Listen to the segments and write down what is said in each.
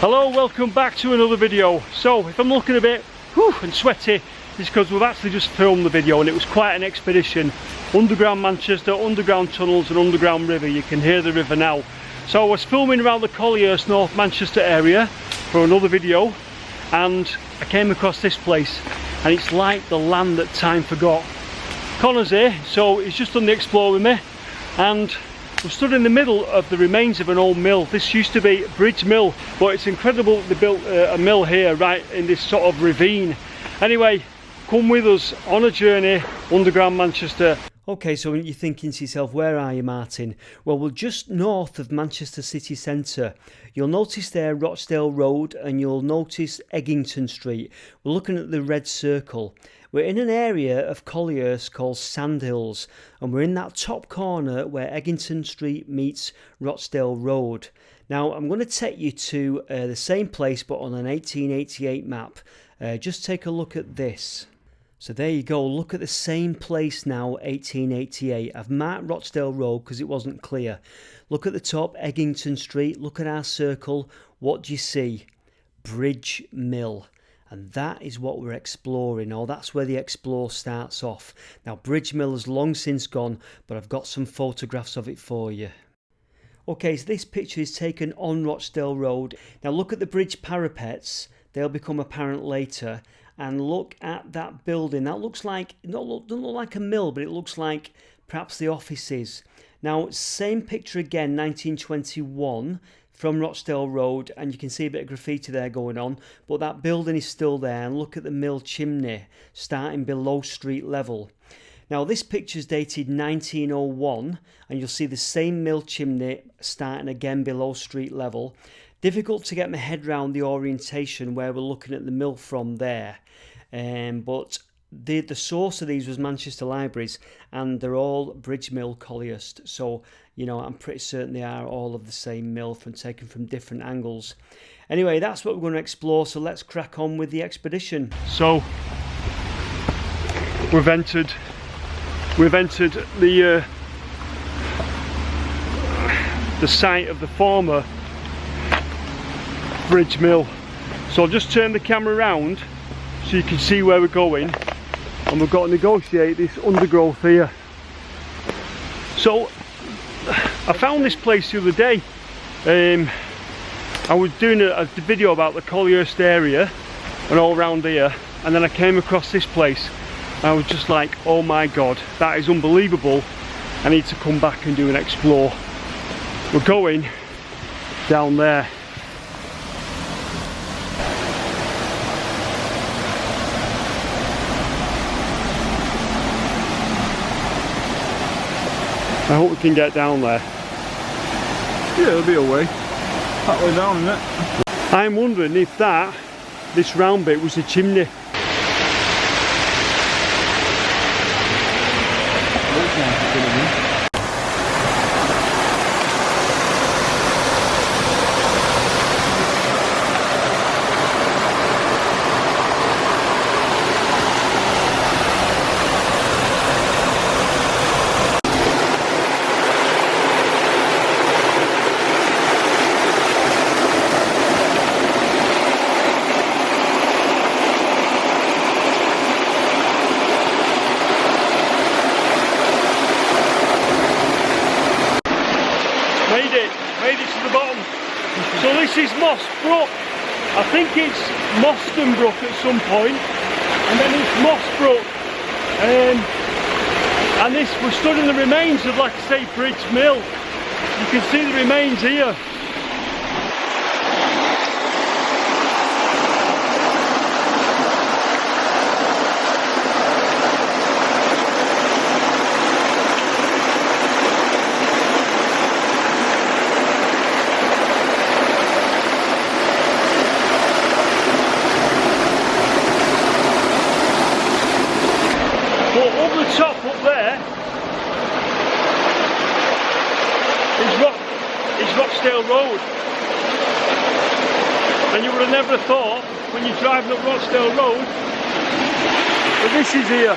Hello, welcome back to another video. So if I'm looking a bit and sweaty, it's because we've actually just filmed the video and it was quite an expedition. Underground Manchester, underground tunnels and underground river. You can hear the river now. So I was filming around the Collyhurst, North Manchester area for another video, and I came across this place and it's like the land that time forgot. Connor's here, so he's just done the explore with me, and we're stood in the middle of the remains of an old mill. This used to be Bridge Mill, but it's incredible they built a mill here right in this sort of ravine. Anyway, come with us on a journey underground Manchester. Okay, so you're thinking to yourself, where are you, Martin? Well, we're just north of Manchester city centre. You'll notice there Rochdale Road and you'll notice Eggington Street. We're looking at the red circle. We're in an area of Collyhurst called Sandhills, and we're in that top corner where Eggington Street meets Rochdale Road. Now, I'm going to take you to the same place but on an 1888 map. Just take a look at this. So there you go, look at the same place now, 1888. I've marked Rochdale Road because it wasn't clear. Look at the top, Eggington Street, look at our circle. What do you see? Bridge Mill. And that is what we're exploring, or that's where the explore starts off. Now, Bridge Mill has long since gone, but I've got some photographs of it for you. Okay, so this picture is taken on Rochdale Road. Now look at the bridge parapets, they'll become apparent later. And look at that building. That looks like, doesn't look like a mill, but it looks like perhaps the offices. Now, same picture again, 1921, from Rochdale Road, and you can see a bit of graffiti there going on, but that building is still there. And look at the mill chimney starting below street level. Now, this picture is dated 1901, and you'll see the same mill chimney starting again below street level. Difficult to get my head around the orientation where we're looking at the mill from there, but the source of these was Manchester Libraries, and they're all Bridge Mill Collyhurst. So, you know, I'm pretty certain they are all of the same mill, taken from different angles. Anyway, that's what we're going to explore, so let's crack on with the expedition. So, we've entered the site of the former Bridge Mill. So I'll just turn the camera around so you can see where we're going, and we've got to negotiate this undergrowth here. So I found this place the other day. I was doing a video about the Collyhurst area and all around here, and then I came across this place and I was just like, oh my god, that is unbelievable. I need to come back and do an explore. We're going down there. I hope we can get down there. Yeah, there'll be a way. That way down, isn't it? I'm wondering if this round bit was a chimney. Made it to the bottom. So this is Moss Brook. I think it's Moss Brook at some point, and then it's Moss Brook. And this, we're stood in the remains of, like I say, Bridge Mill. You can see the remains here. Top up there is Rochdale Road, and you would have never thought when you're driving up Rochdale Road that this is here.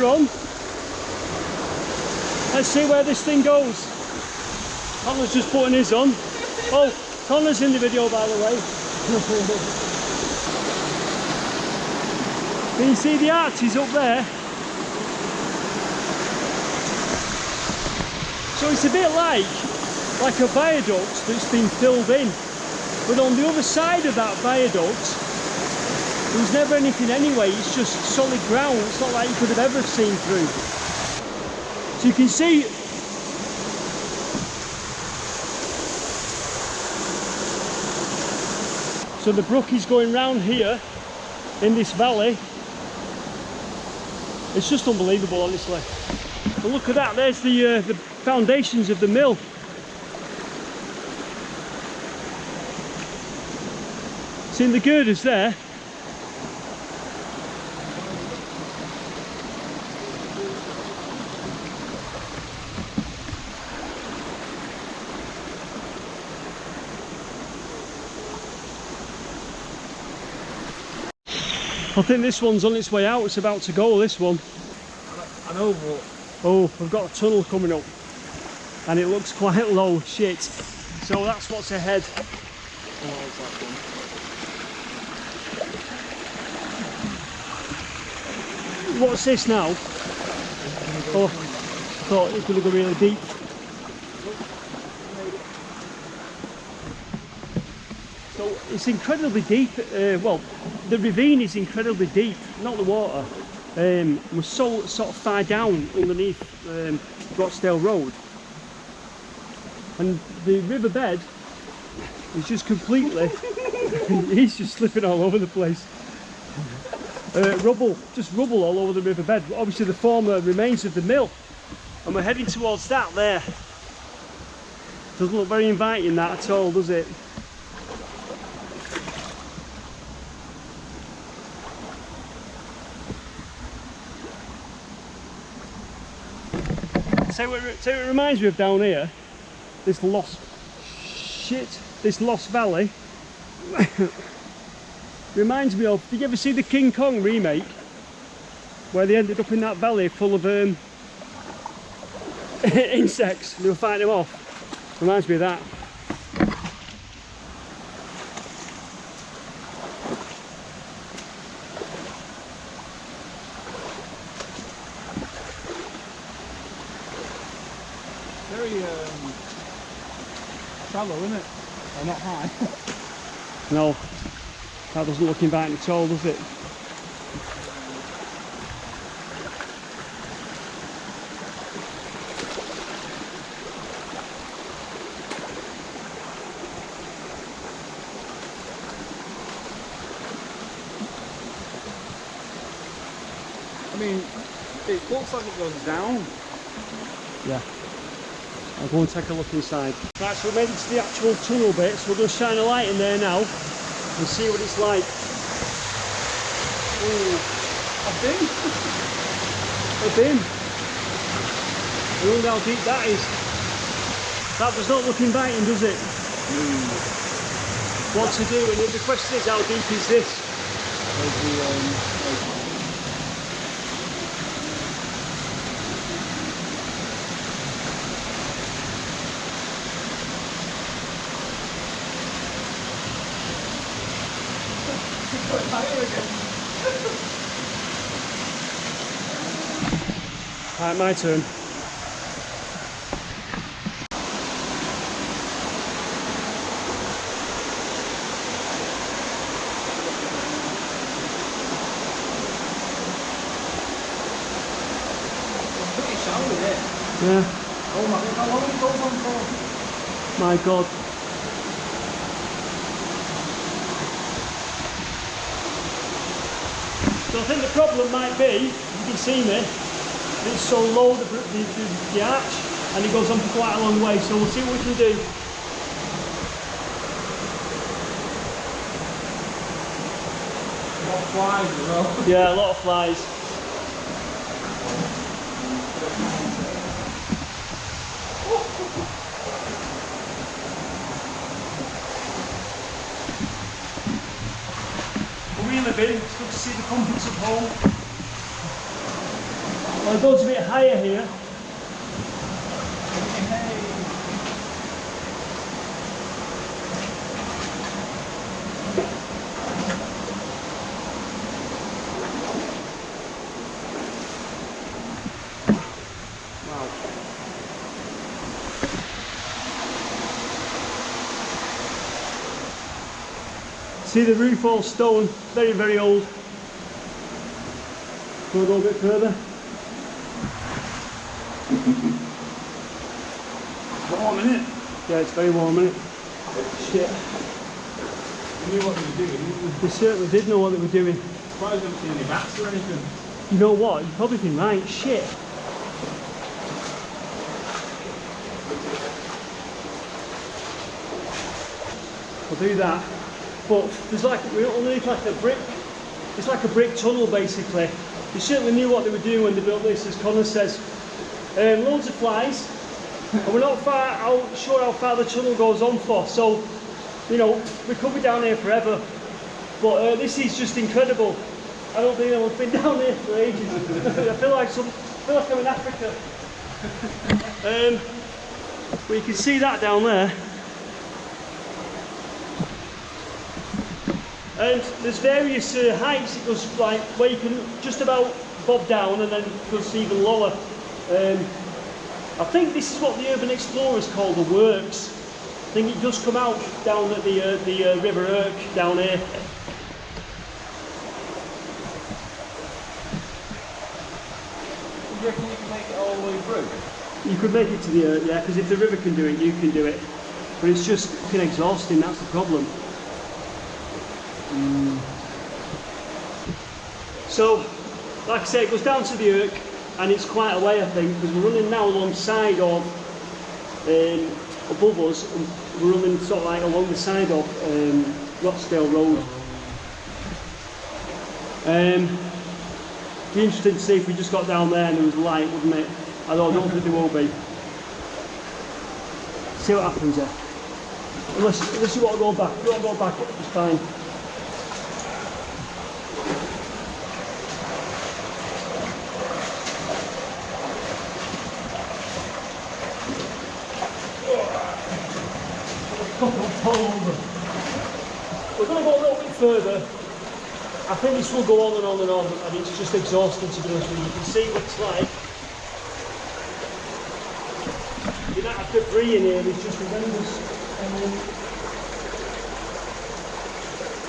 are on. Let's see where this thing goes. Connor's just putting his on. Oh, Connor's in the video, by the way. Can you see the arches up there? So it's a bit like a viaduct that's been filled in. But on the other side of that viaduct, there was never anything anyway. It's just solid ground. It's not like you could have ever seen through. So you can see so the brook is going round here in this valley. It's just unbelievable, honestly. But look at that, there's the foundations of the mill. Seeing the girders there. I think this one's on its way out. It's about to go, this one. I know, but... Oh, we've got a tunnel coming up. And it looks quite low. Shit. So that's what's ahead. What's this now? Oh, thought it could go really deep. So it's incredibly deep. Well, the ravine is incredibly deep, not the water. We're so sort of far down underneath Rochdale Road, and the riverbed is just completely. He's just slipping all over the place. Rubble, just rubble all over the riverbed. Obviously, the former remains of the mill, and we're heading towards that there. Doesn't look very inviting, that at all, does it? So it reminds me of down here, this lost valley. Reminds me of, did you ever see the King Kong remake? Where they ended up in that valley full of insects, they were fighting them off. Reminds me of that. Very shallow, isn't it? Or not high. No, that doesn't look inviting at all, does it? I mean, it looks like it goes down. Yeah. I'll go and take a look inside. Right, so we made it to the actual tunnel bit, so we're going to shine a light in there now and see what it's like. Ooh, I've been. I've been. I wonder how deep that is. That does not look inviting, does it? What to do, and the question is, how deep is this? Right, my turn. Pretty shallow, isn't it? Yeah. Oh my god, how long it goes on for? My god. So I think the problem might be, you can see me, it's so low, the arch, and it goes on for quite a long way, so we'll see what we can do. A lot of flies as well. Yeah, a lot of flies. We live in, it's good to see the comforts of home. Well, it goes a bit higher here. See the roof all stone, very, very old. Go a little bit further. Warm, isn't it? Yeah, it's very warm, isn't it? Shit. You knew what they were doing. They certainly did know what they were doing. Why don't see any bats or anything? You know what? You've probably been right. Shit. I'll do that. But there's like, we're underneath like a brick, it's like a brick tunnel basically. They certainly knew what they were doing when they built this, as Connor says. Loads of flies, and we're not sure how far the tunnel goes on for, so, you know, we could be down here forever. But this is just incredible. I don't think I've been down here for ages. I feel like I'm in Africa. But you can see that down there. And there's various heights it goes, like where you can just about bob down, and then it goes even lower. I think this is what the urban explorers call the works. I think it does come out down at the River Irk down here. Do you reckon you can make it all the way through? You could make it to the Irk, yeah, because if the river can do it, you can do it. But it's just fucking exhausting, that's the problem. So, like I say, it goes down to the Irk, and it's quite a way, I think, because we're running now alongside of, above us, and we're running sort of like along the side of Rochdale Road. Be interesting to see if we just got down there and there was light, wouldn't it? I don't think there will be. See what happens there. Unless you want to go back. If you want to go back, it's fine. We're going to go a little bit further. I think this will go on and on and on, and it's just exhausting to be honest with you. You can see what it's like. The amount of debris in here is just horrendous.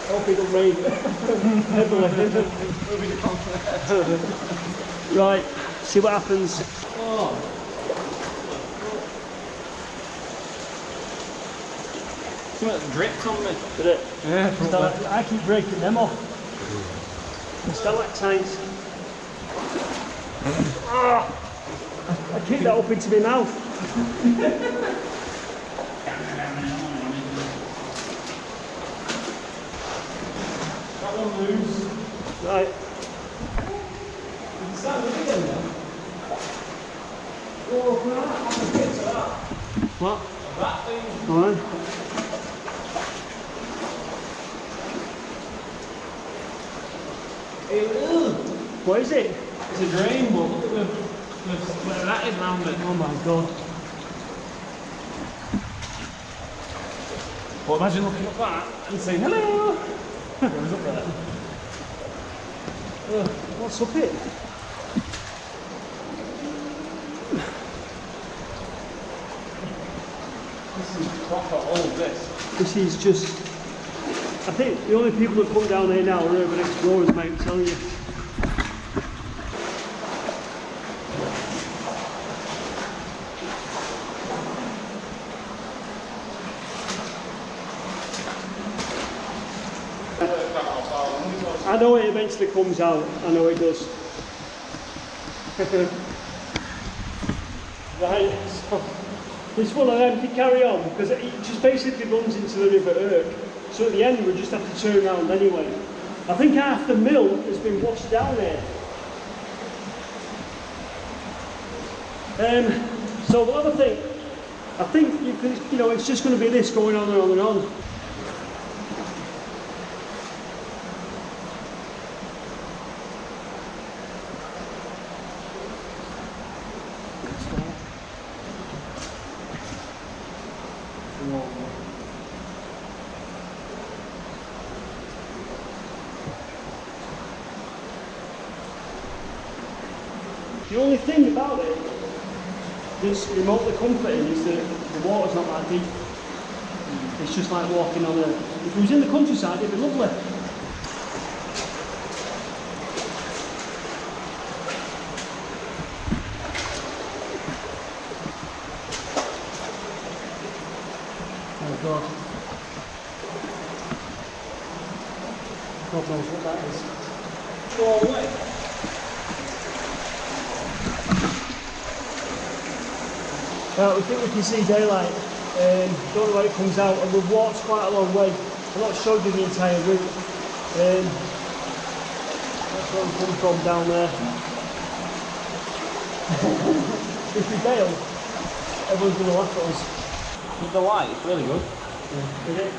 I hope it doesn't rain. Right, see what happens. Oh. Something drips on me. Did it? Yeah, I keep breaking them off. The stalactites. I kicked that up into my mouth. That one moves. Right. Is that the big one now? Oh, can I have a bit of that? What? That thing. Alright. What is it? It's a drain, but look at where that is round it. Oh my god. Well, imagine looking at that and saying hello. What was up there? What's up it? This is proper old, this. This is just... I think the only people that come down here now are urban explorers, mate, I'm telling you. I know it eventually comes out, I know it does. Right, so it's one of them to carry on because it just basically runs into the River Irk. So at the end we just have to turn around anyway. I think half the mill has been washed down here. So the other thing, I think you know, it's just going to be this going on and on and on. The only thing about it that's remotely comforting is that the water's not that deep. It's just like walking on a... If it was in the countryside, it'd be lovely. Oh God. God knows what that is. Go away. We think we can see daylight. Don't know where it comes out, and we've walked quite a long way. I'm not showing you the entire route. That's where we come from down there. If we bail, everyone's going to laugh at us. With the light, it's really good. Yeah. Is it?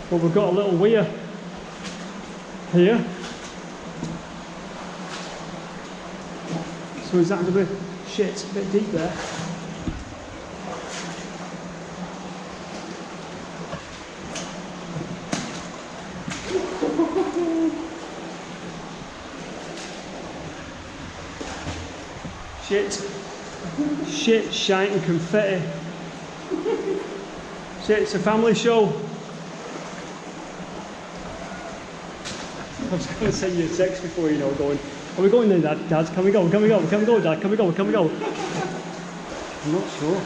Well, we've got a little weir here. So is that going to be shit a bit deep there? Shit, shite and confetti. Shit, it's a family show. I was going to send you a text before, you know, going, are we going then, Dad? Can we go? Can we go? Can we go, Dad? Can we go? Can we go? I'm not sure.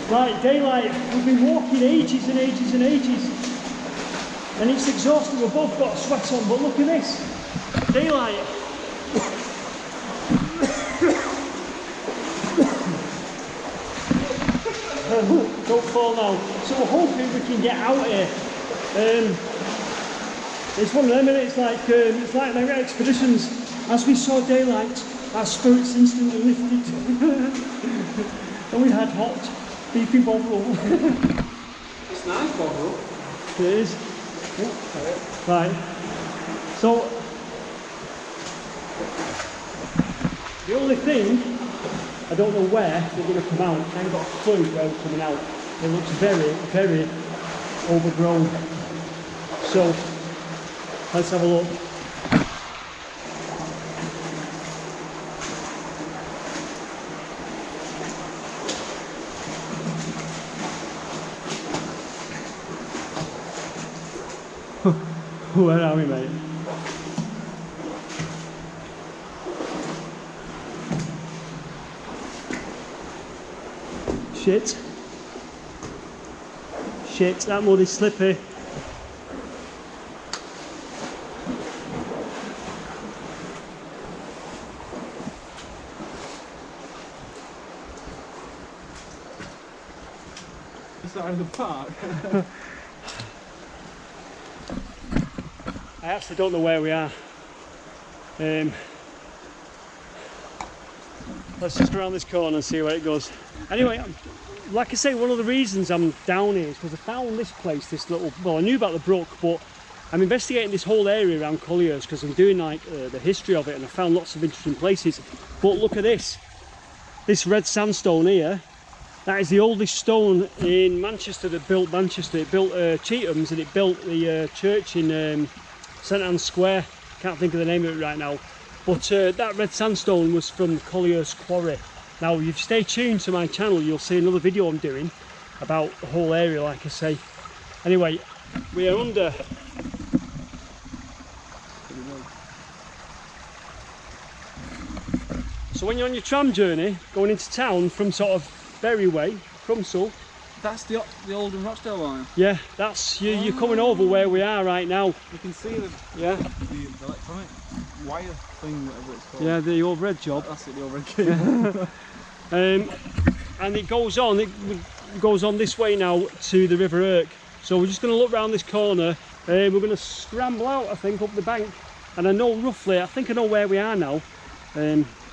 Right, daylight. We've been walking ages and ages and ages. And it's exhausting. We've both got sweat on, but look at this. Daylight. Don't fall now. So we're hoping we can get out here. It's one of them, and it's like mega expeditions. As we saw daylight, our spirits instantly lifted, and we had hot, beefy bovril. It's nice, bovril. It is. Right. So the only thing, I don't know where they're going to come out. I haven't got a clue where they're coming out. It looks very, very overgrown. So let's have a look. Where are we, mate? Shit. Shit, that mud is slippy. Side of the park. I actually don't know where we are. Let's just go around this corner and see where it goes. Anyway, like I say, one of the reasons I'm down here is because I found this place, this little, well, I knew about the brook, but I'm investigating this whole area around Collyhurst because I'm doing like the history of it, and I found lots of interesting places. But look at this red sandstone here. That is the oldest stone in Manchester that built Manchester. It built Cheatham's, and it built the church in St Anne's Square. Can't think of the name of it right now. But that red sandstone was from Collyhurst Quarry. Now, if you stay tuned to my channel, you'll see another video I'm doing about the whole area, like I say. Anyway, we are under... So when you're on your tram journey, going into town from sort of Berry Way, Crumsall, That's the Oldham Rochdale line. Yeah, that's you're coming over where we are right now. You can see the electronic wire thing, whatever it's called. Yeah, the overhead job. That's it, the overhead cable. And it goes on this way now to the River Irk. So we're just going to look round this corner. We're going to scramble out, I think, up the bank. And I know roughly, I think I know where we are now.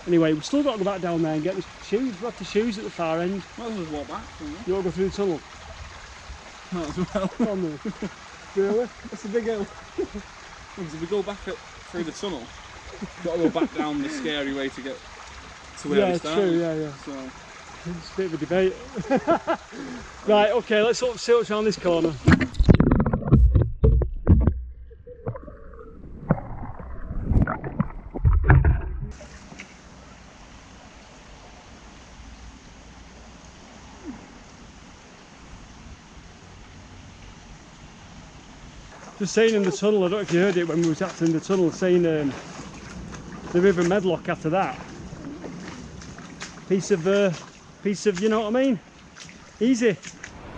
Anyway, we've still got to go back down there and get the shoes. We've got the shoes at the far end. Might as well walk back. You want to go through the tunnel? Might as well. On there. Really? That's a big hill. Because if we go back through the tunnel, we've got to go back down the scary way to get to where we started. True, yeah. So. It's a bit of a debate. Right, okay, let's see what's around this corner. Just saying in the tunnel, I don't know if you heard it when we was actually in the tunnel, saying the River Medlock after that. Piece of, you know what I mean? Easy.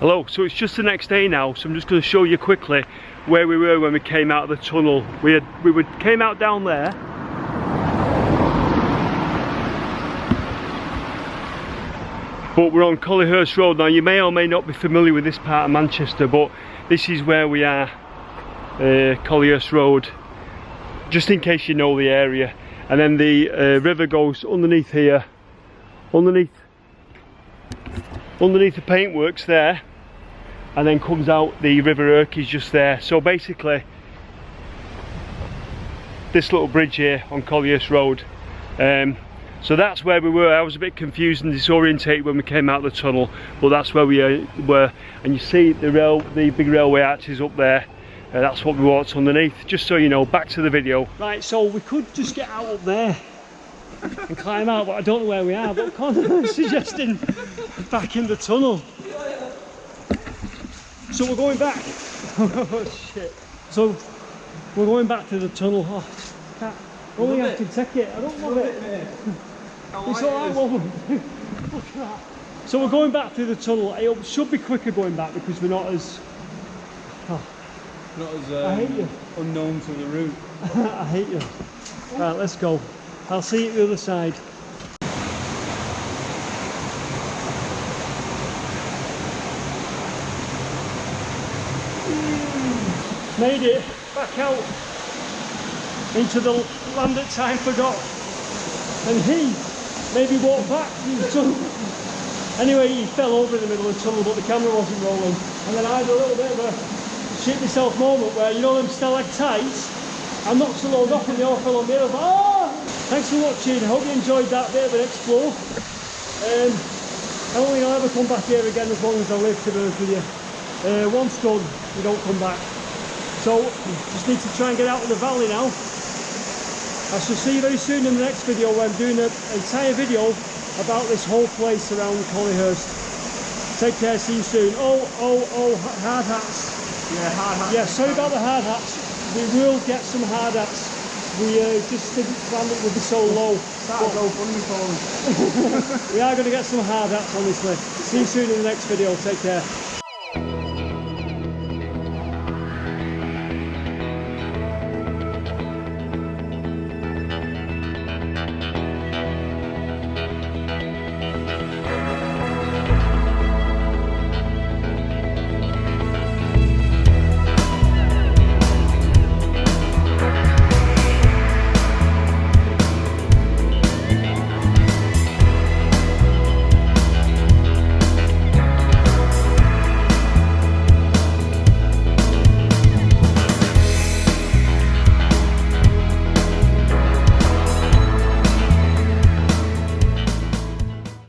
Hello, so it's just the next day now, so I'm just going to show you quickly where we were when we came out of the tunnel. We came out down there. But we're on Collyhurst Road now. You may or may not be familiar with this part of Manchester, but this is where we are, Collyhurst Road, just in case you know the area. And then the river goes underneath here, underneath the paintworks there, and then comes out. The River Irk is just there. So basically, this little bridge here on Collyhurst Road. So that's where we were. I was a bit confused and disorientated when we came out of the tunnel, but that's where we were. And you see the big railway arches up there. That's what we walked underneath, just so you know. Back to the video. Right, so we could just get out up there and climb out, but I don't know where we are. But Connor is suggesting back in the tunnel. So we're going back. Oh shit. So we're going back to the tunnel. Oh, only I can take it. I don't love it. It's alright, woman. Look at that. So we're going back through the tunnel. It should be quicker going back because we're not as... Not as I hate you. unknown to the route. I hate you. Right, let's go. I'll see you at the other side. Made it back out into the land that time forgot. And he maybe walked back through the tunnel. Anyway, he fell over in the middle of the tunnel, but the camera wasn't rolling. And then I had a little bit of a shit myself moment where, you know them stalactites, I knocked the load off and they all fell on me. I was like, oh! Thanks for watching. I hope you enjoyed that bit of an explore. I don't think I'll ever come back here again as long as I live, to be honest with you. Once done, you don't come back. So, just need to try and get out of the valley now. I shall see you very soon in the next video where I'm doing an entire video about this whole place around Collyhurst. Take care, see you soon. Oh, hard hats. Yeah, hard hats. Yeah, sorry about the hard hats. We will get some hard hats. We just didn't plan it would be so low. That'll go funny for us. We are going to get some hard hats, honestly. See you soon in the next video. Take care.